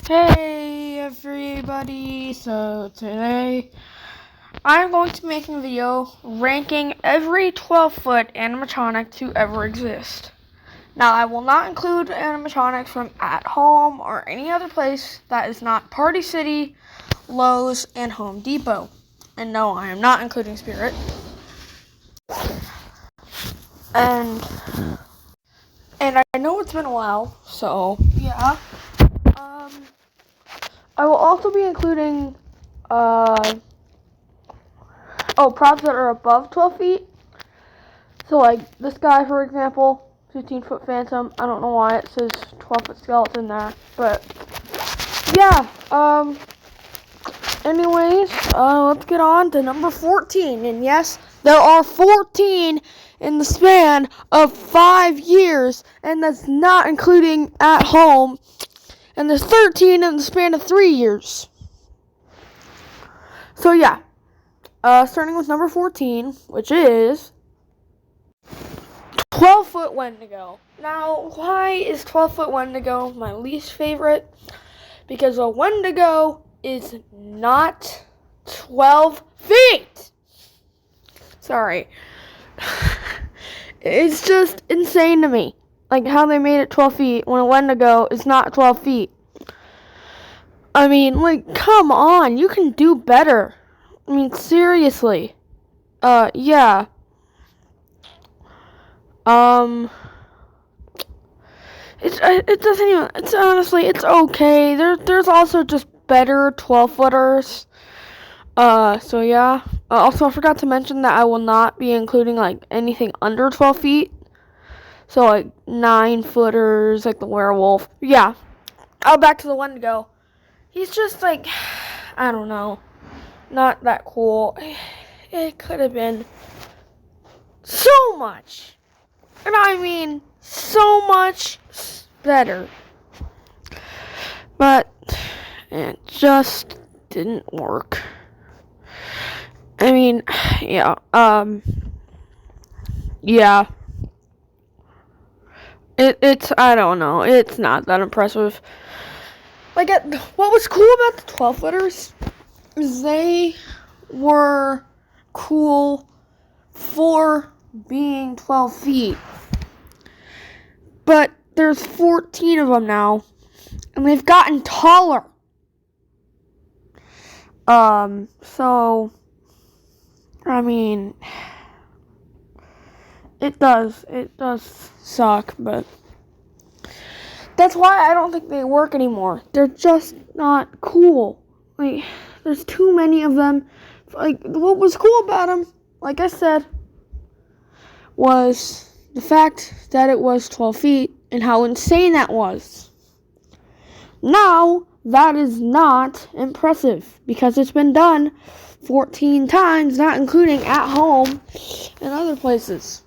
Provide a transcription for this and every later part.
Hey everybody, so today I'm going to be making a video ranking every 12-foot animatronic to ever exist. Now I will not include animatronics from at home or any other place that is not Party City, Lowe's, and Home Depot. And no, I am not including Spirit. And I know it's been a while, so yeah. I will also be including props that are above 12 feet. So like this guy, for example, 15-foot Phantom. I don't know why it says 12-foot skeleton there, but yeah. Anyways, let's get on to number 14. And yes, there are 14 in the span of 5 years, and that's not including at home. And there's 13 in the span of 3 years. So yeah, starting with number 14, which is 12-foot Wendigo. Now, why is 12-foot Wendigo my least favorite? Because a Wendigo is not 12 feet. Sorry. It's just insane to me. Like how they made it 12 feet when a Wendigo is not 12 feet. I mean, like, come on. You can do better. I mean, seriously. Yeah. It doesn't even, it's honestly, it's okay. There's also just better 12-footers. So yeah. Also, I forgot to mention that I will not be including, like, anything under 12 feet. So, like, 9-footers, like the werewolf. Yeah. Back to the Wendigo. He's just, like, I don't know. Not that cool. It could have been so much. And I mean, so much better. But it just didn't work. I mean, yeah. Yeah. It's, I don't know. It's not that impressive. Like, what was cool about the 12-footers is they were cool for being 12 feet. But there's 14 of them now, and they've gotten taller. So, I mean, it does suck, but that's why I don't think they work anymore. They're just not cool. Like, there's too many of them. Like, what was cool about them, like I said, was the fact that it was 12 feet and how insane that was. Now, that is not impressive because it's been done 14 times, not including at home and other places.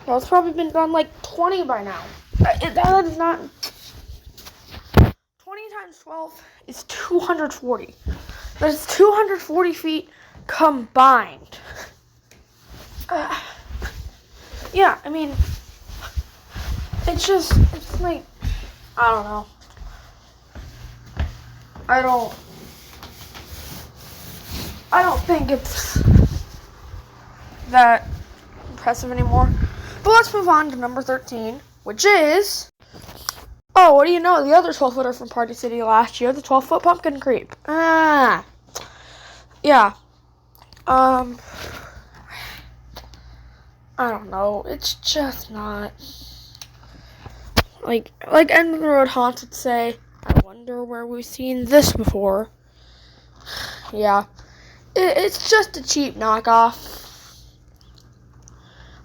So it's probably been done like 20 by now. That is not... 20 times 12 is 240. That is 240 feet combined. Yeah, I mean, it's like, I don't know. I don't think it's that impressive anymore. But let's move on to number 13, which is, oh, what do you know? The other 12-footer from Party City last year, the 12-foot Pumpkin Creep. Yeah. I don't know. It's just not. Like End of the Road Haunts would say, I wonder where we've seen this before. Yeah. It's just a cheap knockoff.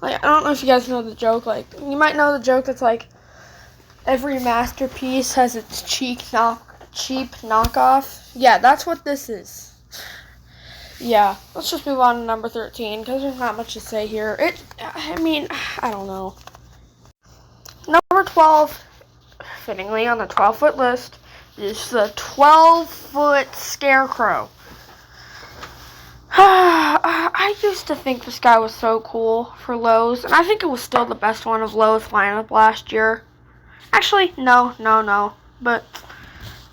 Like, I don't know if you guys know the joke. Like, you might know the joke that's like, every masterpiece has its cheap knockoff. Yeah, that's what this is. Yeah, let's just move on to number 13, because there's not much to say here. I mean, I don't know. Number 12, fittingly on the 12-foot list, is the 12-foot Scarecrow. I used to think this guy was so cool for Lowe's, and I think it was still the best one of Lowe's lineup last year. Actually, no. But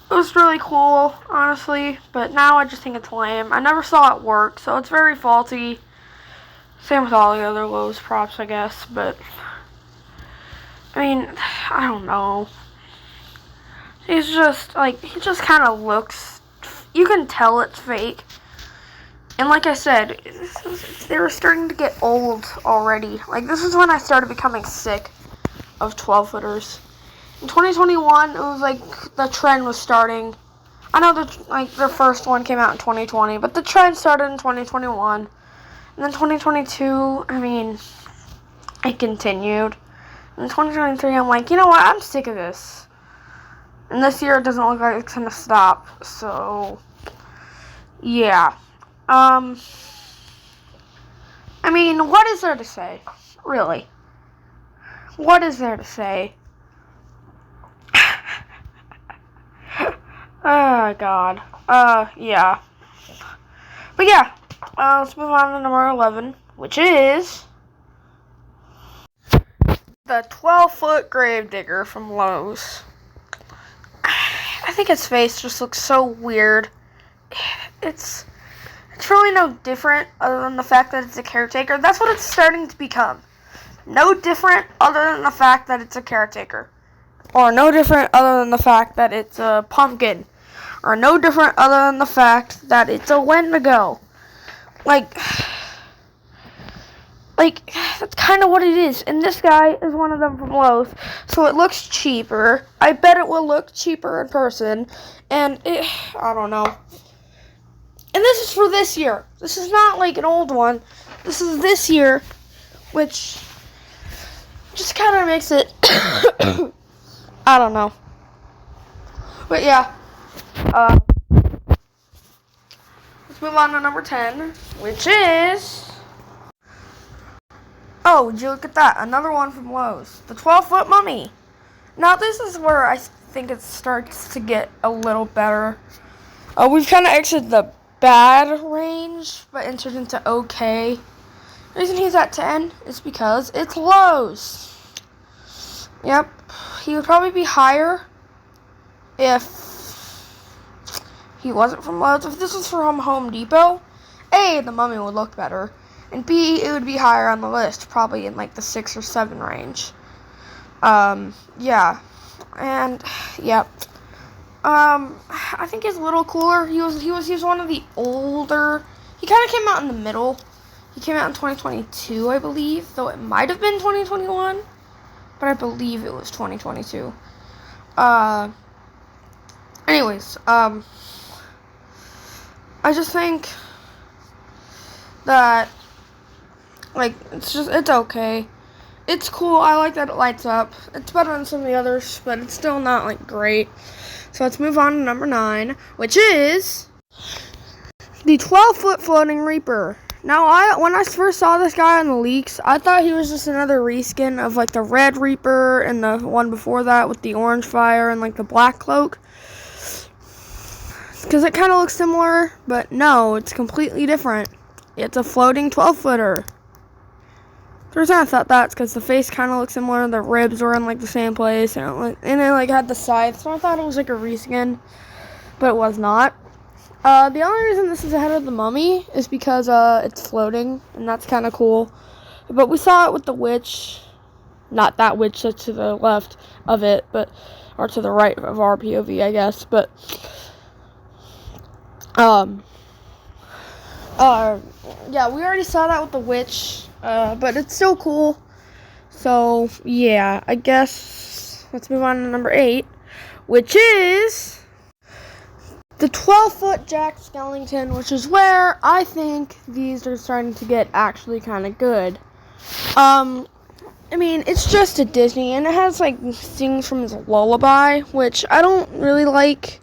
It was really cool, honestly, but now I just think it's lame. I never saw it work, so it's very faulty. Same with all the other Lowe's props, I guess, but I mean, I don't know. He's just, like, he just kind of looks, you can tell it's fake. And like I said, they were starting to get old already. Like, this is when I started becoming sick of 12-footers. In 2021, it was like the trend was starting. I know that, like, their first one came out in 2020, but the trend started in 2021. And then 2022, I mean, it continued. And in 2023, I'm like, you know what, I'm sick of this. And this year, it doesn't look like it's gonna stop. So, yeah. I mean, what is there to say? Really? What is there to say? Oh, God. Yeah. But yeah, let's move on to number 11, which is the 12-foot Gravedigger from Lowe's. I think its face just looks so weird. It's really no different other than the fact that it's a caretaker. That's what it's starting to become. No different other than the fact that it's a caretaker. Or no different other than the fact that it's a pumpkin. Or no different other than the fact that it's a Wendigo. Like, that's kind of what it is. And this guy is one of them from Lowe's. So it looks cheaper. I bet it will look cheaper in person. And I don't know. And this is for this year. This is not like an old one. This is this year, which just kind of makes it, I don't know. But yeah, let's move on to number 10, which is, oh, would you look at that? Another one from Lowe's. The 12-foot mummy. Now, this is where I think it starts to get a little better. We've kind of exited the bad range, but entered into okay. The reason he's at 10 is because it's Lowe's. Yep, he would probably be higher if he wasn't from Lowe's. If this was from Home Depot, A, the mummy would look better, and B, it would be higher on the list, probably in like the 6 or 7 range. Yeah, and yep. I think he's a little cooler. He was one of the older. He kind of came out in the middle. He came out in 2022, I believe, though it might have been 2021, but I believe it was 2022. Anyways, I just think that, like, it's okay. It's cool. I like that it lights up. It's better than some of the others, but it's still not, like, great. So let's move on to number 9, which is the 12-foot floating Reaper. Now, when I first saw this guy on the leaks, I thought he was just another reskin of, like, the red Reaper and the one before that with the orange fire and, like, the black cloak. Because it kind of looks similar, but no, it's completely different. It's a floating 12-footer. The reason I thought that's because the face kind of looks similar. The ribs were in, like, the same place. And it had the scythe. So I thought it was, like, a reskin. But it was not. The only reason this is ahead of the mummy is because it's floating. And that's kind of cool. But we saw it with the witch. Not that witch that's to the left of it. Or to the right of our POV, I guess. But, yeah, we already saw that with the witch. But it's still cool. So, yeah, I guess let's move on to number 8, which is the 12-foot Jack Skellington, which is where I think these are starting to get actually kind of good. I mean, it's just a Disney, and it has, like, things from his lullaby, which I don't really like.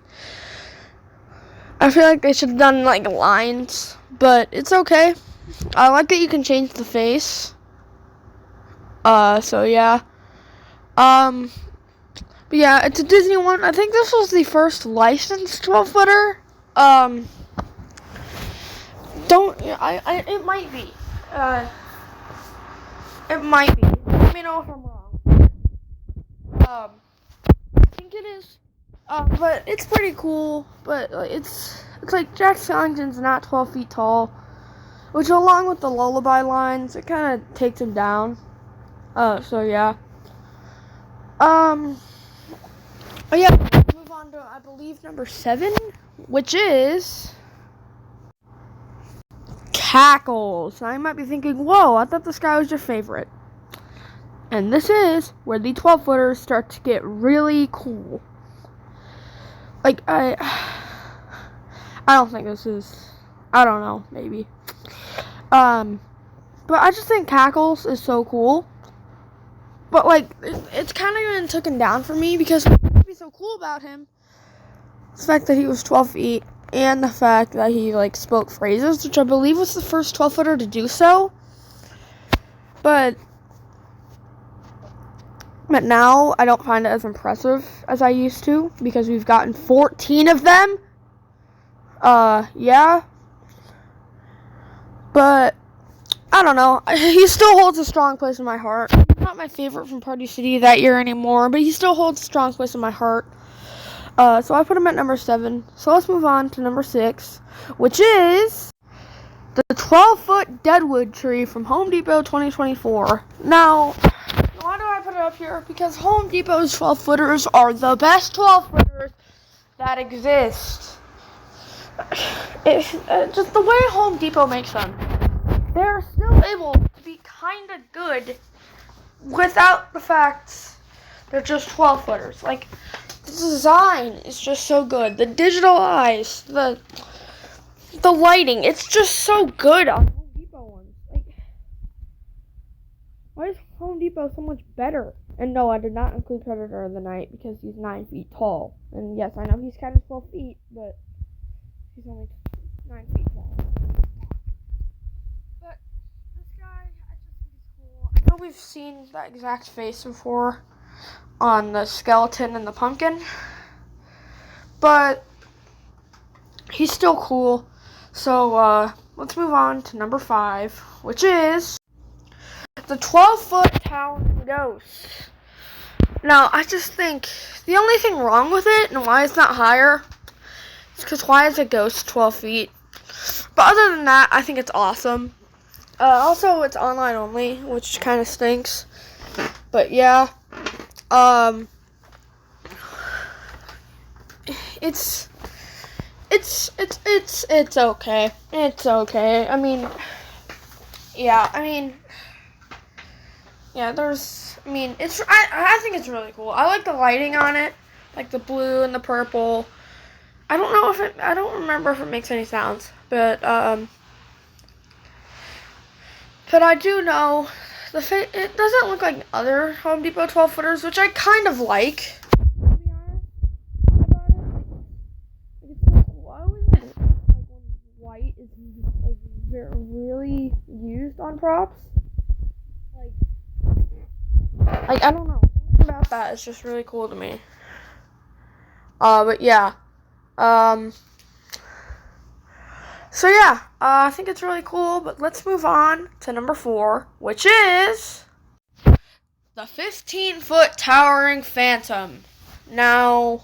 I feel like they should have done, like, lines, but it's okay. I like that you can change the face. So yeah. But yeah, it's a Disney one. I think this was the first licensed 12-footer. It might be. It might be. Let me know if I'm wrong. I think it is. But it's pretty cool. But it's like Jack Skellington's not 12 feet tall, which along with the lullaby lines, it kind of takes him down. So yeah. Oh yeah. Move on to I believe number 7, which is Cackles. Now you might be thinking, whoa, I thought this guy was your favorite. And this is where the 12-footers start to get really cool. Like, I don't think this is, I don't know, maybe. But I just think Cackles is so cool. But, like, it's kind of been taken down for me because what would be so cool about him is the fact that he was 12 feet and the fact that he, like, spoke phrases, which I believe was the first 12-footer to do so. But now I don't find it as impressive as I used to because we've gotten 14 of them. Yeah. But I don't know. He still holds a strong place in my heart. He's not my favorite from Party City that year anymore, but he still holds a strong place in my heart. So I put him at number 7. So let's move on to number 6, which is the 12-foot Deadwood tree from Home Depot 2024. Now, why do I put it up here? Because Home Depot's 12-footers are the best 12-footers that exist. Just the way Home Depot makes them, they're still able to be kind of good without the fact they're just 12-footers. Like, the design is just so good. The digital eyes, the lighting, it's just so good on Home Depot ones. Like, why is Home Depot so much better? And no, I did not include Predator of the Night because he's 9 feet tall. And yes, I know he's kind of 12 feet, but he's only 9 feet tall. But this guy, I just think he's cool. I know we've seen that exact face before on the skeleton and the pumpkin, but he's still cool. So let's move on to number 5, which is the 12-foot towering ghost. Now, I just think the only thing wrong with it and why it's not higher is because why is a ghost 12 feet? But other than that, I think it's awesome. Also, it's online only, which kind of stinks. But yeah, it's okay. It's okay. I mean, yeah. I think it's really cool. I like the lighting on it, like the blue and the purple. I don't remember if it makes any sounds, but I do know it doesn't look like other Home Depot 12-footers, which I kind of like. To be honest about it, it's so cool. I always like when white is like really used on props. Like I don't know, something about that is just really cool to me. But yeah. So yeah, I think it's really cool, but let's move on to number 4, which is the 15-foot towering phantom. Now,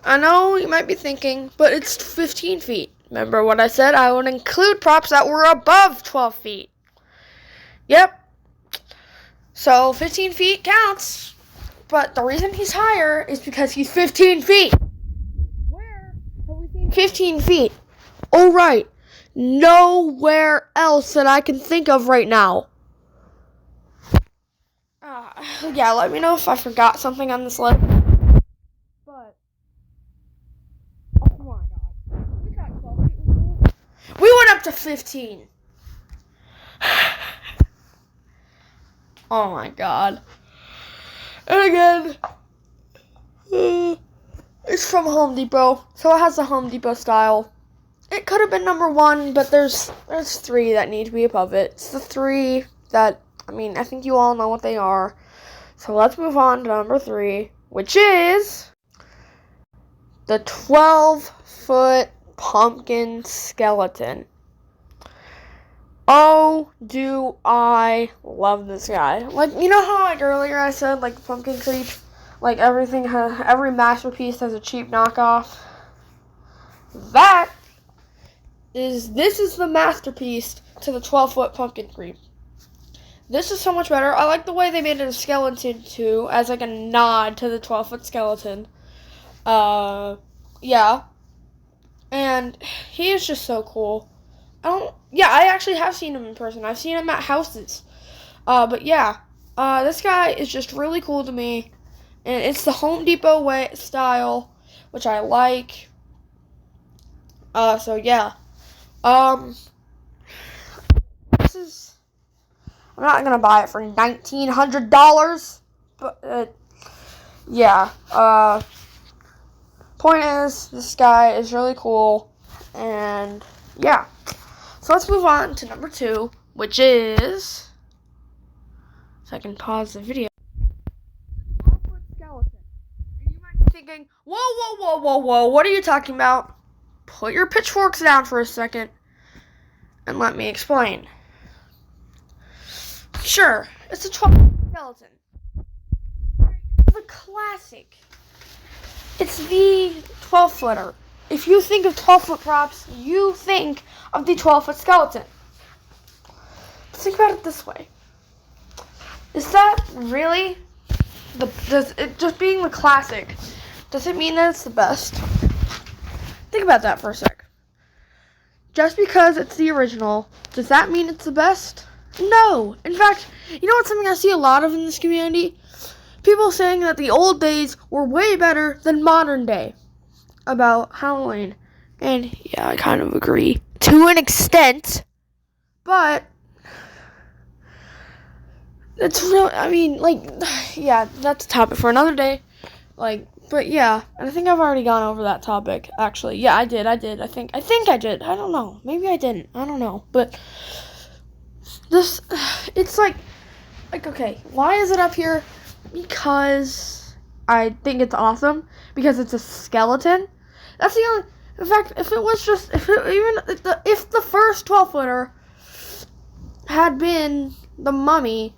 I know you might be thinking, but it's 15 feet. Remember what I said? I would include props that were above 12 feet. Yep. So 15 feet counts, but the reason he's higher is because he's 15 feet. Where have we seen 15 feet? Oh, right. Nowhere else that I can think of right now. Yeah, let me know if I forgot something on this list. But, oh my god. We got 12 feet before. We went up to 15. Oh my god. And again, it's from Home Depot, so it has the Home Depot style. It could have been number 1, but there's 3 that need to be above it. It's the 3 that, I think you all know what they are. So let's move on to number 3, which is the 12-foot pumpkin skeleton. Oh, do I love this guy. Like, you know how earlier I said, like, the pumpkin creep? like every masterpiece has a cheap knockoff. This is the masterpiece to the 12-foot pumpkin cream. This is so much better. I like the way they made it a skeleton too, as like a nod to the 12-foot skeleton. Yeah. And he is just so cool. I actually have seen him in person. I've seen him at houses. But yeah, this guy is just really cool to me. And it's the Home Depot way style, which I like. So yeah. I'm not gonna buy it for $1,900, but yeah. Point is, this guy is really cool, and yeah. So let's move on to number 2, which is, so I can pause the video. 12-foot skeleton. And you might be thinking, whoa, what are you talking about? Put your pitchforks down for a second and let me explain. Sure, it's a 12-foot skeleton. It's a classic. It's the 12-footer. If you think of 12-foot props, you think of the 12-foot skeleton. Let's think about it this way. Is that really just being the classic, does it mean that it's the best? Think about that for a sec. Just because it's the original, does that mean it's the best? No. In fact, you know what's something I see a lot of in this community? People saying that the old days were way better than modern day about Halloween. And yeah, I kind of agree to an extent. But it's really, I mean, like, yeah, that's a topic for another day. Like, but yeah, and I think I've already gone over that topic, actually. Yeah, I did. I think I did. I don't know. Maybe I didn't. I don't know. But this, it's like, okay, why is it up here? Because I think it's awesome. Because it's a skeleton. That's the only, in fact, if the first 12-footer had been the Mummy,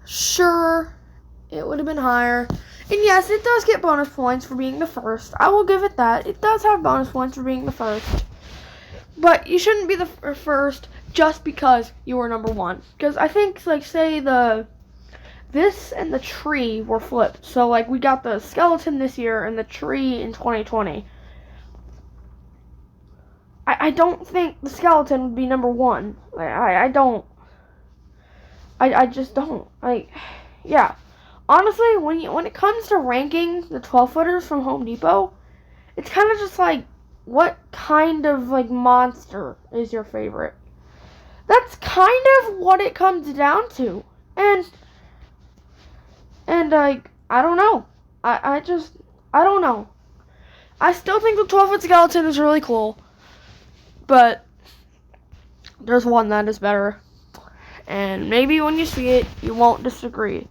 sure, it would have been higher. And yes, it does get bonus points for being the first. I will give it that. It does have bonus points for being the first. But you shouldn't be the first just because you were number 1. Because I think, like, say this and the tree were flipped. So, like, we got the skeleton this year and the tree in 2020. I don't think the skeleton would be number 1. I don't. I just don't. Like, yeah. Honestly, when it comes to ranking the 12-footers from Home Depot, it's kind of just like, what kind of, like, monster is your favorite? That's kind of what it comes down to. And like, I don't know. I don't know. I still think the 12-foot skeleton is really cool, but there's one that is better. And maybe when you see it, you won't disagree.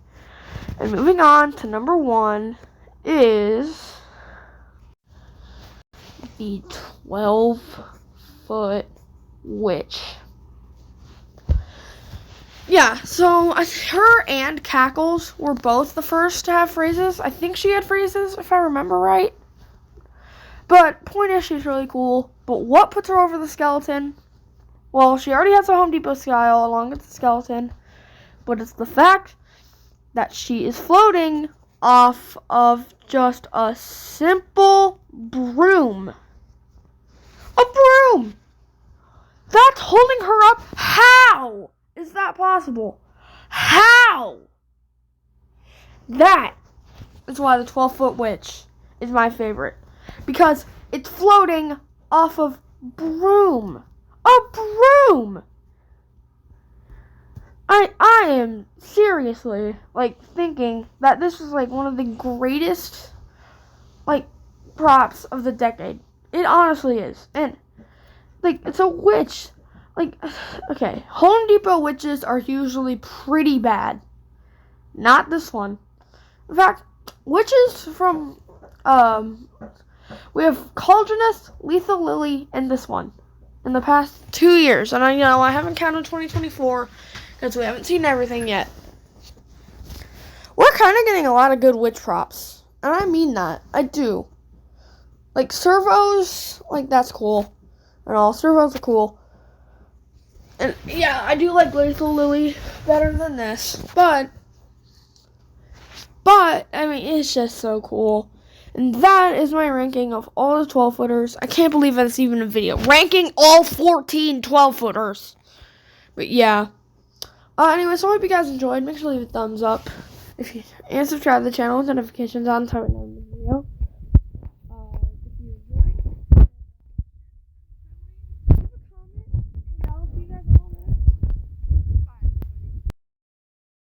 And moving on to number 1 is the 12-foot witch. Yeah, so her and Cackles were both the first to have phrases. I think she had phrases, if I remember right. But point is, she's really cool. But what puts her over the skeleton? Well, she already has a Home Depot style along with the skeleton. But it's the fact that she is floating off of just a simple broom. A broom! That's holding her up. How is that possible? How? That is why the 12-foot witch is my favorite. Because it's floating off of broom. A broom! I am seriously, like, thinking that this is, like, one of the greatest, like, props of the decade. It honestly is. And, like, it's a witch. Like, okay, Home Depot witches are usually pretty bad. Not this one. In fact, witches from, we have Cauldroness, Lethal Lily, and this one in the past 2 years. And I haven't counted 2024 because we haven't seen everything yet. We're kind of getting a lot of good witch props. And I mean that. I do. Like, servos, like, that's cool. And all, servos are cool. And, yeah, I do like Lethal Lily better than this. But, I mean, it's just so cool. And that is my ranking of all the 12-footers. I can't believe that's even a video. Ranking all 14 12-footers. But, yeah. Anyway, so I hope you guys enjoyed. Make sure to leave a thumbs up. And subscribe to the channel with notifications on so